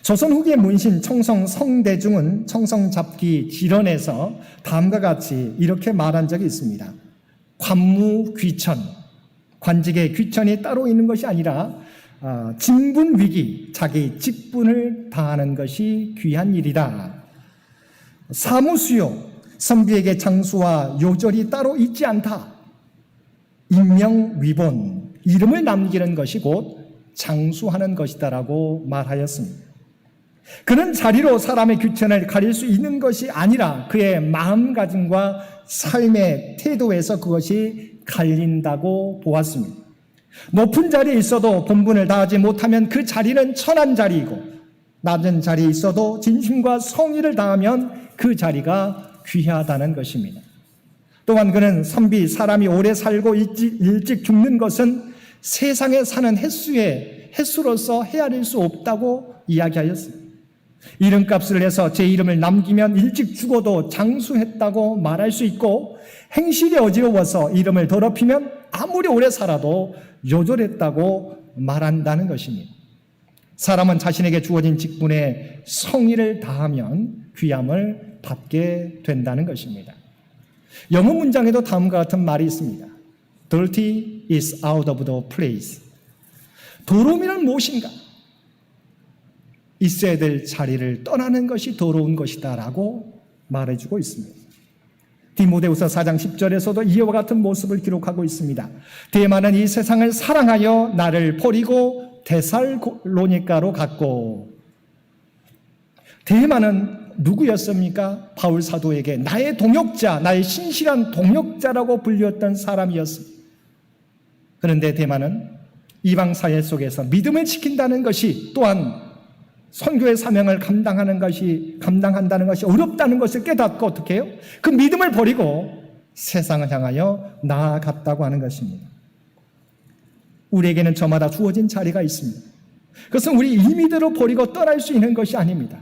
조선 후기의 문신 청성 성대중은 청성 잡기 질언에서 다음과 같이 이렇게 말한 적이 있습니다. 관무 귀천, 관직에 귀천이 따로 있는 것이 아니라 직분 위기, 자기 직분을 다하는 것이 귀한 일이다. 사무수요, 선비에게 장수와 요절이 따로 있지 않다. 인명위본, 이름을 남기는 것이 곧 장수하는 것이다라고 말하였습니다. 그는 자리로 사람의 귀천을 가릴 수 있는 것이 아니라 그의 마음가짐과 삶의 태도에서 그것이 갈린다고 보았습니다. 높은 자리에 있어도 본분을 다하지 못하면 그 자리는 천한 자리이고 낮은 자리에 있어도 진심과 성의를 다하면 그 자리가 귀하다는 것입니다. 또한 그는 선비 사람이 오래 살고 일찍 죽는 것은 세상에 사는 횟수로서 헤아릴 수 없다고 이야기하였습니다. 이름값을 해서 제 이름을 남기면 일찍 죽어도 장수했다고 말할 수 있고 행실이 어지러워서 이름을 더럽히면 아무리 오래 살아도 요절했다고 말한다는 것입니다. 사람은 자신에게 주어진 직분에 성의를 다하면 귀함을 받게 된다는 것입니다. 영어 문장에도 다음과 같은 말이 있습니다. Dirty is out of the place. 더러움이란 무엇인가? 있어야 될 자리를 떠나는 것이 더러운 것이다 라고 말해주고 있습니다. 디모데후서 4장 10절에서도 이와 같은 모습을 기록하고 있습니다. 데마는 이 세상을 사랑하여 나를 버리고 데살로니가로 갔고. 데마는 누구였습니까? 바울 사도에게 나의 동역자, 나의 신실한 동역자라고 불렸던 사람이었습니다. 그런데 데마는 이방 사회 속에서 믿음을 지킨다는 것이 또한 선교의 사명을 감당한다는 것이 어렵다는 것을 깨닫고 어떻게 해요? 그 믿음을 버리고 세상을 향하여 나아갔다고 하는 것입니다. 우리에게는 저마다 주어진 자리가 있습니다. 그것은 우리 임의대로 버리고 떠날 수 있는 것이 아닙니다.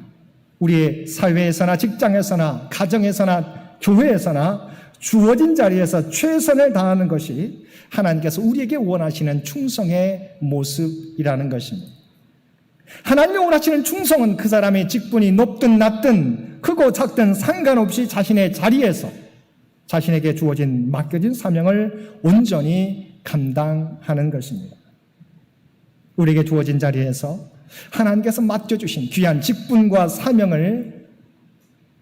우리의 사회에서나 직장에서나 가정에서나 교회에서나 주어진 자리에서 최선을 다하는 것이 하나님께서 우리에게 원하시는 충성의 모습이라는 것입니다. 하나님이 원하시는 충성은 그 사람의 직분이 높든 낮든 크고 작든 상관없이 자신의 자리에서 자신에게 주어진 맡겨진 사명을 온전히 감당하는 것입니다. 우리에게 주어진 자리에서 하나님께서 맡겨주신 귀한 직분과 사명을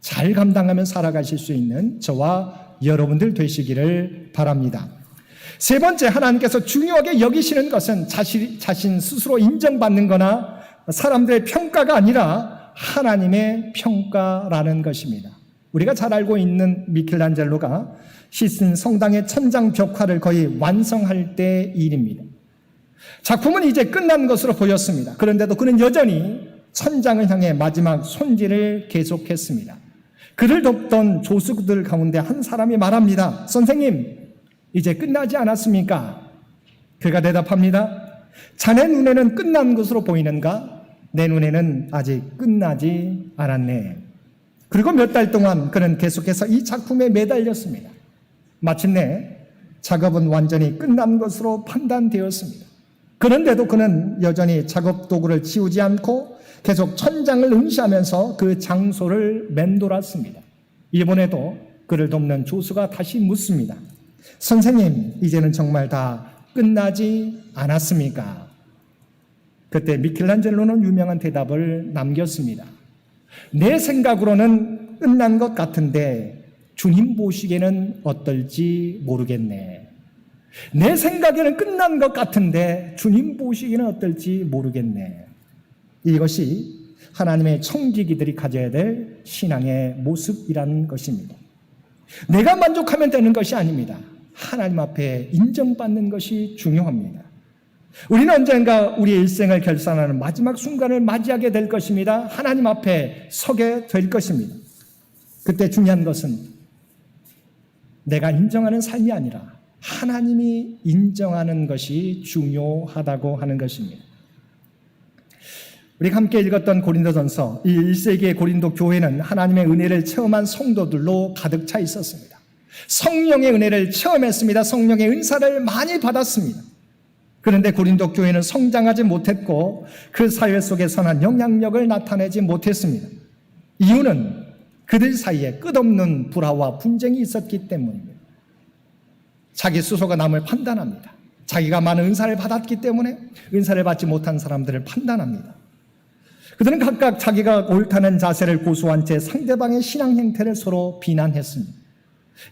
잘 감당하며 살아가실 수 있는 저와 여러분들 되시기를 바랍니다. 세 번째, 하나님께서 중요하게 여기시는 것은 자신 스스로 인정받는 거나 사람들의 평가가 아니라 하나님의 평가라는 것입니다. 우리가 잘 알고 있는 미켈란젤로가 시스틴 성당의 천장 벽화를 거의 완성할 때 일입니다. 작품은 이제 끝난 것으로 보였습니다. 그런데도 그는 여전히 천장을 향해 마지막 손질을 계속했습니다. 그를 돕던 조수들 가운데 한 사람이 말합니다. 선생님, 이제 끝나지 않았습니까? 그가 대답합니다. 자네 눈에는 끝난 것으로 보이는가? 내 눈에는 아직 끝나지 않았네. 그리고 몇 달 동안 그는 계속해서 이 작품에 매달렸습니다. 마침내 작업은 완전히 끝난 것으로 판단되었습니다. 그런데도 그는 여전히 작업 도구를 치우지 않고 계속 천장을 응시하면서 그 장소를 맴돌았습니다. 이번에도 그를 돕는 조수가 다시 묻습니다. 선생님, 이제는 정말 다 끝나지 않았습니까? 그때 미켈란젤로는 유명한 대답을 남겼습니다. 내 생각으로는 끝난 것 같은데 주님 보시기에는 어떨지 모르겠네. 내 생각에는 끝난 것 같은데 주님 보시기에는 어떨지 모르겠네. 이것이 하나님의 청지기들이 가져야 될 신앙의 모습이라는 것입니다. 내가 만족하면 되는 것이 아닙니다. 하나님 앞에 인정받는 것이 중요합니다. 우리는 언젠가 우리의 일생을 결산하는 마지막 순간을 맞이하게 될 것입니다. 하나님 앞에 서게 될 것입니다. 그때 중요한 것은 내가 인정하는 삶이 아니라 하나님이 인정하는 것이 중요하다고 하는 것입니다. 우리가 함께 읽었던 고린도전서, 이 1세기의 고린도 교회는 하나님의 은혜를 체험한 성도들로 가득 차 있었습니다. 성령의 은혜를 체험했습니다. 성령의 은사를 많이 받았습니다. 그런데 고린도 교회는 성장하지 못했고 그 사회 속에 선한 영향력을 나타내지 못했습니다. 이유는 그들 사이에 끝없는 불화와 분쟁이 있었기 때문입니다. 자기 스스로가 남을 판단합니다. 자기가 많은 은사를 받았기 때문에 은사를 받지 못한 사람들을 판단합니다. 그들은 각각 자기가 옳다는 자세를 고수한 채 상대방의 신앙 행태를 서로 비난했습니다.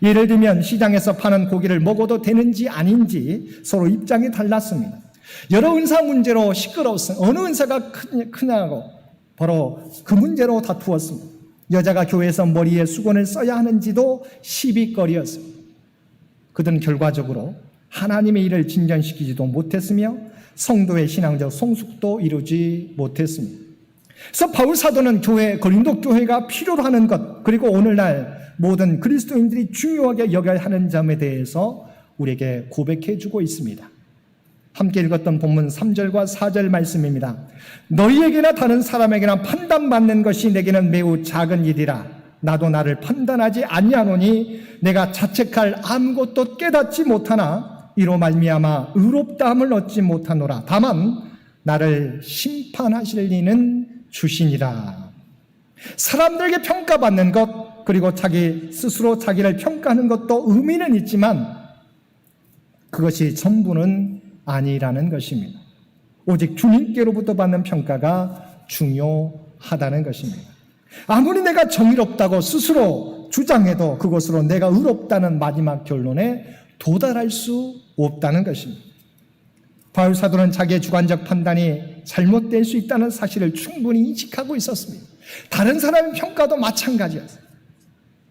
예를 들면 시장에서 파는 고기를 먹어도 되는지 아닌지 서로 입장이 달랐습니다. 여러 은사 문제로 시끄러웠습니다. 어느 은사가 크냐고 바로 그 문제로 다투었습니다. 여자가 교회에서 머리에 수건을 써야 하는지도 시비거리였습니다. 그들은 결과적으로 하나님의 일을 진전시키지도 못했으며 성도의 신앙적 성숙도 이루지 못했습니다. 그래서 바울 사도는 고린도 교회가 필요로 하는 것, 그리고 오늘날 모든 그리스도인들이 중요하게 여겨야 하는 점에 대해서 우리에게 고백해 주고 있습니다. 함께 읽었던 본문 3절과 4절 말씀입니다. 너희에게나 다른 사람에게나 판단받는 것이 내게는 매우 작은 일이라. 나도 나를 판단하지 아니하노니 내가 자책할 아무것도 깨닫지 못하나 이로 말미암아 의롭다함을 얻지 못하노라. 다만 나를 심판하실 이는 주시니라. 사람들에게 평가받는 것, 그리고 자기 스스로 자기를 평가하는 것도 의미는 있지만 그것이 전부는 아니라는 것입니다. 오직 주님께로부터 받는 평가가 중요하다는 것입니다. 아무리 내가 정의롭다고 스스로 주장해도 그것으로 내가 의롭다는 마지막 결론에 도달할 수 없다는 것입니다. 바울 사도는 자기의 주관적 판단이 잘못될 수 있다는 사실을 충분히 인식하고 있었습니다. 다른 사람의 평가도 마찬가지였습니다.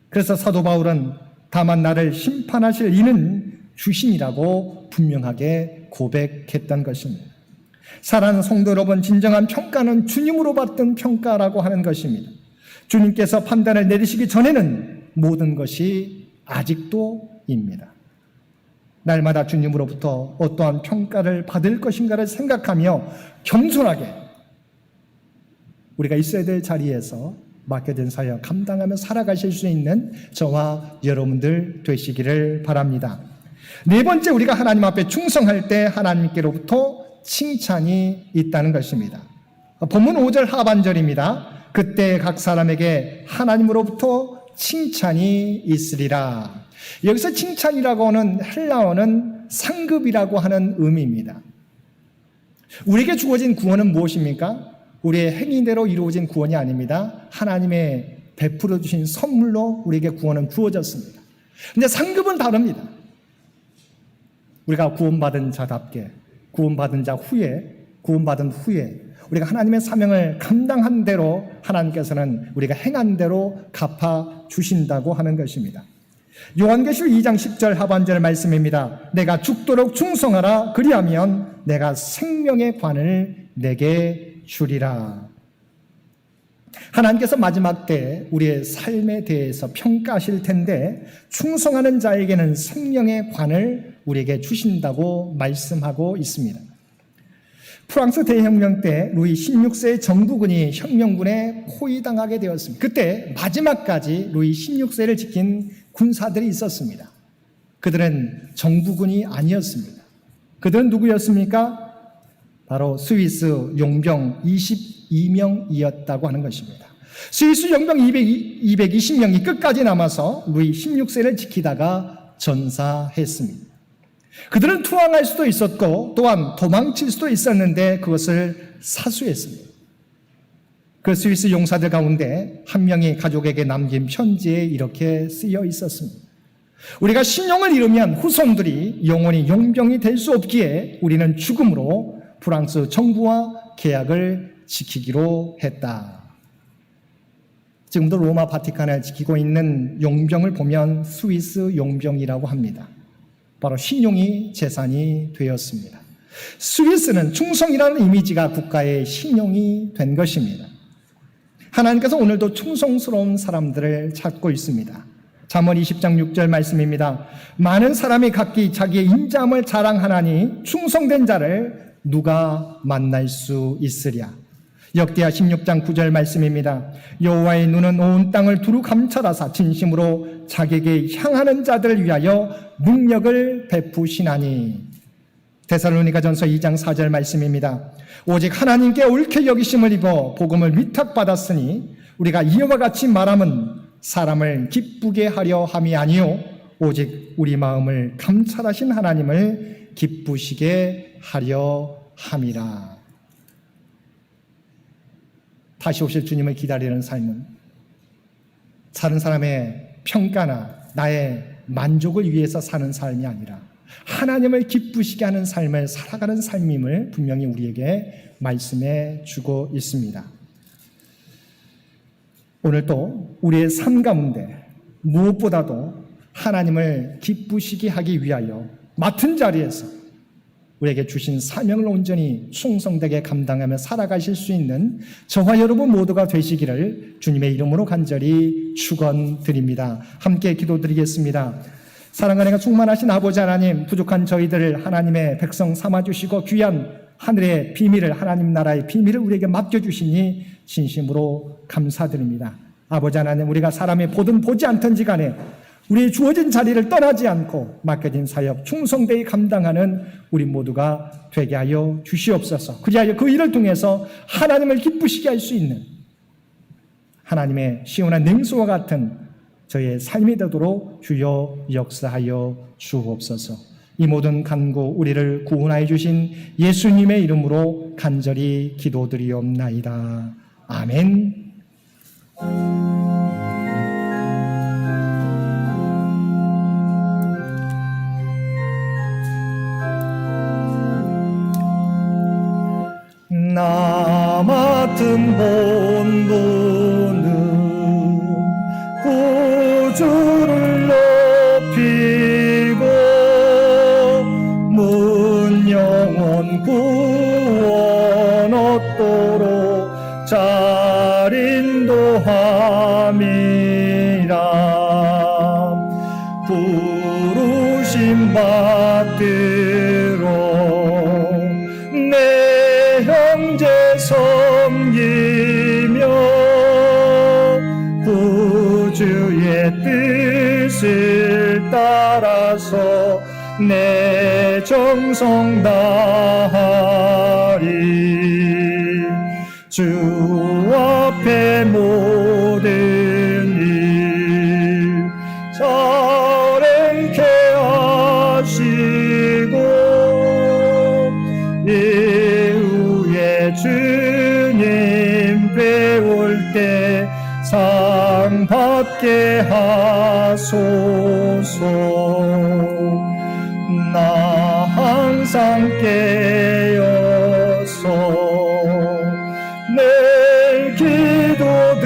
그래서 사도 바울은 다만 나를 심판하실 이는 주신이라고 분명하게 고백했던 것입니다. 사랑하는 성도 여러분, 진정한 평가는 주님으로 받던 평가라고 하는 것입니다. 주님께서 판단을 내리시기 전에는 모든 것이 아직도입니다. 날마다 주님으로부터 어떠한 평가를 받을 것인가를 생각하며 겸손하게 우리가 있어야 될 자리에서 맡겨진 사역 감당하며 살아가실 수 있는 저와 여러분들 되시기를 바랍니다. 네 번째, 우리가 하나님 앞에 충성할 때 하나님께로부터 칭찬이 있다는 것입니다. 본문 5절 하반절입니다. 그때 각 사람에게 하나님으로부터 칭찬이 있으리라. 여기서 칭찬이라고 하는 헬라어는 상급이라고 하는 의미입니다. 우리에게 주어진 구원은 무엇입니까? 우리의 행위대로 이루어진 구원이 아닙니다. 하나님의 베풀어 주신 선물로 우리에게 구원은 주어졌습니다. 근데 상급은 다릅니다. 우리가 구원받은 자답게, 구원받은 후에 우리가 하나님의 사명을 감당한 대로 하나님께서는 우리가 행한 대로 갚아 주신다고 하는 것입니다. 요한계시록 2장 10절 하반절 말씀입니다. 내가 죽도록 충성하라. 그리하면 내가 생명의 관을 내게 주리라. 하나님께서 마지막 때 우리의 삶에 대해서 평가하실 텐데 충성하는 자에게는 생명의 관을 우리에게 주신다고 말씀하고 있습니다. 프랑스 대혁명 때 루이 16세의 정부군이 혁명군에 포위당하게 되었습니다. 그때 마지막까지 루이 16세를 지킨 군사들이 있었습니다. 그들은 정부군이 아니었습니다. 그들은 누구였습니까? 바로 스위스 용병 22명이었다고 하는 것입니다. 스위스 용병 220명이 끝까지 남아서 루이 16세를 지키다가 전사했습니다. 그들은 투항할 수도 있었고 또한 도망칠 수도 있었는데 그것을 사수했습니다. 그 스위스 용사들 가운데 한 명이 가족에게 남긴 편지에 이렇게 쓰여 있었습니다. 우리가 신용을 잃으면 후손들이 영원히 용병이 될 수 없기에 우리는 죽음으로 프랑스 정부와 계약을 지키기로 했다. 지금도 로마 바티칸을 지키고 있는 용병을 보면 스위스 용병이라고 합니다. 바로 신용이 재산이 되었습니다. 스위스는 충성이라는 이미지가 국가의 신용이 된 것입니다. 하나님께서 오늘도 충성스러운 사람들을 찾고 있습니다. 잠언 20장 6절 말씀입니다. 많은 사람이 각기 자기의 인자함을 자랑하나니 충성된 자를 누가 만날 수 있으랴. 역대하 16장 9절 말씀입니다. 여호와의 눈은 온 땅을 두루 감찰하사 진심으로 자기에게 향하는 자들을 위하여 능력을 베푸시나니. 데살로니가전서 2장 4절 말씀입니다. 오직 하나님께 옳게 여기심을 입어 복음을 위탁받았으니 우리가 이와 같이 말함은 사람을 기쁘게 하려 함이 아니요 오직 우리 마음을 감찰하신 하나님을 기쁘시게 하려 함이라. 다시 오실 주님을 기다리는 삶은 다른 사람의 평가나 나의 만족을 위해서 사는 삶이 아니라 하나님을 기쁘시게 하는 삶을 살아가는 삶임을 분명히 우리에게 말씀해 주고 있습니다. 오늘 또 우리의 삶 가운데 무엇보다도 하나님을 기쁘시게 하기 위하여 맡은 자리에서 우리에게 주신 사명을 온전히 충성되게 감당하며 살아가실 수 있는 저와 여러분 모두가 되시기를 주님의 이름으로 간절히 축원드립니다. 함께 기도드리겠습니다. 사랑과 은혜가 충만하신 아버지 하나님, 부족한 저희들을 하나님의 백성 삼아주시고 귀한 하늘의 비밀을, 하나님 나라의 비밀을 우리에게 맡겨주시니 진심으로 감사드립니다. 아버지 하나님, 우리가 사람이 보든 보지 않든지 간에 우리의 주어진 자리를 떠나지 않고 맡겨진 사역 충성되이 감당하는 우리 모두가 되게 하여 주시옵소서. 그리하여 그 일을 통해서 하나님을 기쁘시게 할 수 있는 하나님의 시원한 냉수와 같은 저의 삶이 되도록 주여 역사하여 주옵소서. 이 모든 간구 우리를 구원하여 주신 예수님의 이름으로 간절히 기도드리옵나이다. 아멘. 나 맡은 본분은 구주를 높이고 문 영원 구원 부르심 받들어 내 형제 섬기며 구주의 뜻을 따라서 내 정성 다하리. 주 앞에 모든 일 자랭케 하시고 이후에 주님 배울 때 상 받게 하소서. 나 항상 깨어서 늘 기도드리며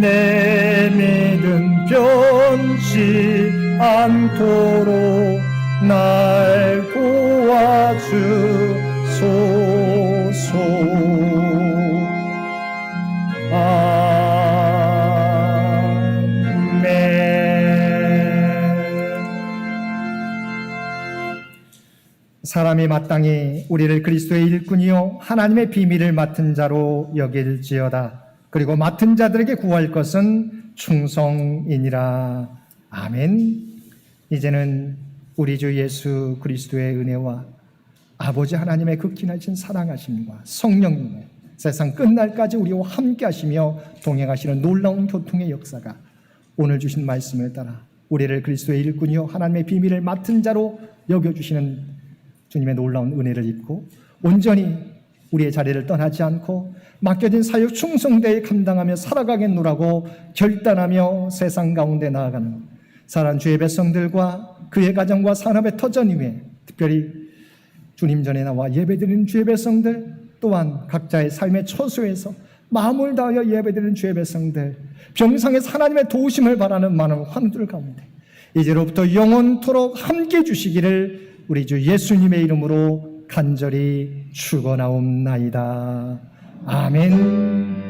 내 믿음 변치 않도록 날 도와주소서. 사람이 마땅히 우리를 그리스도의 일꾼이요 하나님의 비밀을 맡은 자로 여길지어다. 그리고 맡은 자들에게 구할 것은 충성이니라. 아멘. 이제는 우리 주 예수 그리스도의 은혜와 아버지 하나님의 극진하신 사랑하심과 성령님의 세상 끝날까지 우리와 함께 하시며 동행하시는 놀라운 교통의 역사가 오늘 주신 말씀을 따라 우리를 그리스도의 일꾼이요 하나님의 비밀을 맡은 자로 여겨주시는 주님의 놀라운 은혜를 입고 온전히 우리의 자리를 떠나지 않고 맡겨진 사역 충성되이 감당하며 살아가겠노라고 결단하며 세상 가운데 나아가는 사랑하는 주의 백성들과 그의 가정과 산업의 터전 위에 특별히 주님 전에 나와 예배드리는 주의 백성들, 또한 각자의 삶의 처소에서 마음을 다하여 예배드리는 주의 백성들, 병상에서 하나님의 도우심을 바라는 많은 환우들 가운데 이제로부터 영원토록 함께 주시기를 우리 주 예수님의 이름으로 간절히 축원하옵나이다. 아멘.